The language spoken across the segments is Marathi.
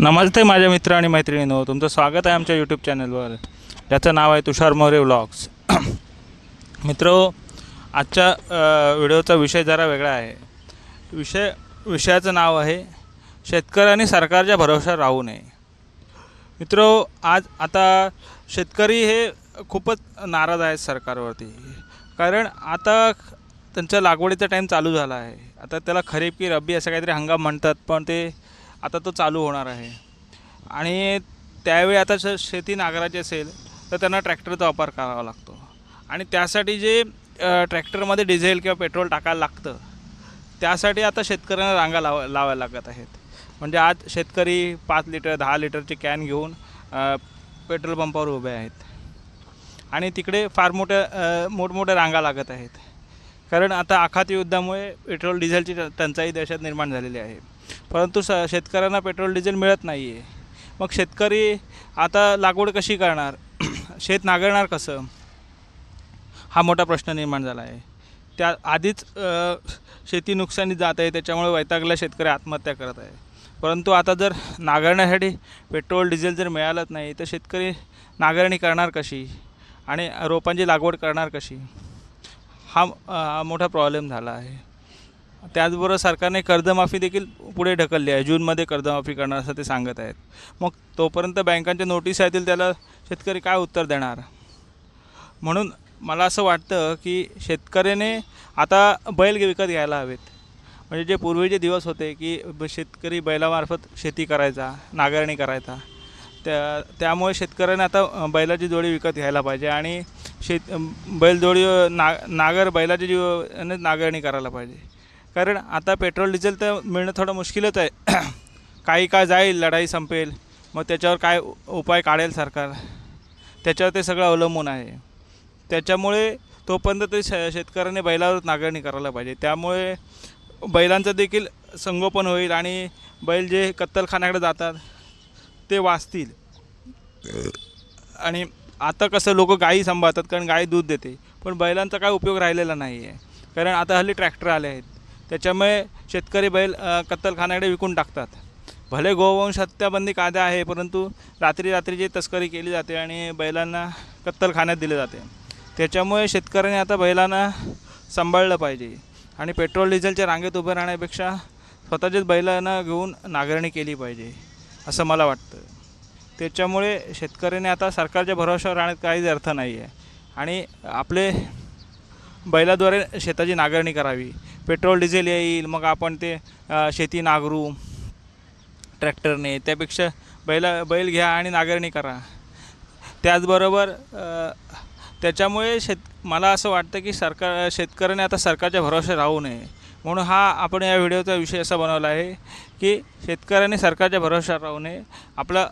नमस्ते माझ्या मित्र आणि मैत्रिणींनो, तुमचं स्वागत आहे आमच्या यूट्यूब चॅनलवर, ज्याचं नाव आहे तुषार मोरे व्लॉग्स. मित्रो, आजच्या व्हिडिओचा विषय जरा वेगळा आहे. विषयाचं नाव आहे शेतकऱ्यांनी सरकारच्या भरोश्यावर राहू नये. मित्रो, आता शेतकरी हे खूपच नाराज आहेत सरकारवरती, कारण आता त्यांच्या लागवडीचा टाईम चालू झाला आहे. आता त्याला खरीप की रब्बी असं काहीतरी हंगाम म्हणतात, पण ते आता तो चालू होणार आहे. आणि त्यावेळी आता शेती नांगरायची असेल तर त्यांना ट्रॅक्टरचा वापर करावा लागतो, आणि त्यासाठी जे ट्रॅक्टरमध्ये डिझेल किंवा पेट्रोल टाकायला लागतं, त्यासाठी आता शेतकऱ्यांना रांगा लावायला लागत आहेत. म्हणजे आज शेतकरी 5 लिटर 10 लिटरचे कॅन घेऊन पेट्रोल पंपावर उभे आहेत, आणि तिकडे फार मोठमोठ्या रांगा लागत आहेत. कारण आता आखाती युद्धामुळे पेट्रोल डिझेलची टंचाई देशात निर्माण झालेली आहे, परंतु शेतकऱ्यांना पेट्रोल डिझेल मिळत नाही आहे. मग शेतकरी आता लागवड कशी करणार, शेत नांगरणार कसं, हा मोठा प्रश्न निर्माण झाला आहे. त्या आधीच शेती नुकसानीत जात आहे, त्याच्यामुळे वैतागला शेतकरी आत्महत्या करत आहे. परंतु आता जर नांगरण्यासाठी पेट्रोल डिझेल जर मिळालंच नाही तर शेतकरी नांगरणी करणार कशी आणि रोपांची लागवड करणार कशी, हा मोठा प्रॉब्लेम झाला आहे. त्याचबरोबर सरकारने कर्जमाफी देखील पुढे ढकलली आहे. जूनमध्ये कर्जमाफी करणार असं ते सांगत आहेत. मग तोपर्यंत बँकांच्या नोटीस येतील, त्याला शेतकरी काय उत्तर देणार. म्हणून मला असं वाटतं की शेतकऱ्याने आता बैल विकत घ्यायला हवेत. म्हणजे जे पूर्वीचे दिवस होते की शेतकरी बैलामार्फत शेती करायचा, नांगरणी करायचा, त्यामुळे शेतकऱ्याने आता बैलाची जोडी विकत घ्यायला पाहिजे, आणि बैलजोडी बैलाची नांगरणी करायला पाहिजे. कारण आता पेट्रोल डिझेल तर मिळणं थोडं मुश्किलच आहे. काही काळ जाईल, लढाई संपेल, मग त्याच्यावर काय उपाय काढेल सरकार, त्याच्यावर ते सगळं अवलंबून आहे. त्याच्यामुळे तोपर्यंत ते शेतकऱ्याने बैलावर नांगरणी करायला पाहिजे. त्यामुळे बैलांचं देखील संगोपन होईल, आणि बैल जे कत्तलखान्याकडे जातात ते वाचतील. आणि आता कसं लोक गायी सांभाळतात, कारण गाय दूध देते, पण बैलांचा काय उपयोग राहिलेला नाही आहे. कारण आता हल्ली ट्रॅक्टर आले आहेत, त्याच्यामुळे शेतकरी बैल कत्तलखान्याकडे विकून टाकतात. भले गोवंश हत्याबंदी कायदा आहे, परंतु रात्रीची तस्करी केली जाते आणि बैलांना कत्तलखान्यात दिले जाते. त्याच्यामुळे शेतकऱ्यांनी आता बैलांना सांभाळलं पाहिजे, आणि पेट्रोल डिझेलच्या रांगेत उभं राहण्यापेक्षा स्वतःच्याच बैलांना घेऊन नांगरणी केली पाहिजे असं मला वाटतं. त्याच्यामुळे शेतकऱ्याने आता सरकारच्या भरोश्यावर राहण्यात काहीच अर्थ नाही आहे, आणि आपले बैलाद्वारे शेताची नांगरणी करावी. पेट्रोल डिझेल येईल, मग आपण ते शेती नांगरू ट्रॅक्टरने, त्यापेक्षा बैल घ्या आणि नांगरणी करा. त्याचबरोबर त्याच्यामुळे मला असं वाटतं की शेतकऱ्याने आता सरकारच्या भरोश्यावर राहू नये. म्हणून आपण या व्हिडिओचा विषय असा बनवला आहे की शेतकऱ्याने सरकारच्या भरोश्यावर राहू नये, आपला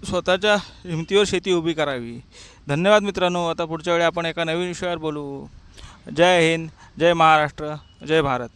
स्वतःच्या हिमतीवर शेती उभी करावी. धन्यवाद मित्रांनो. आता पुढच्या वेळी आपण एका नवीन विषयावर बोलू. जय हिंद, जय महाराष्ट्र, जय भारत.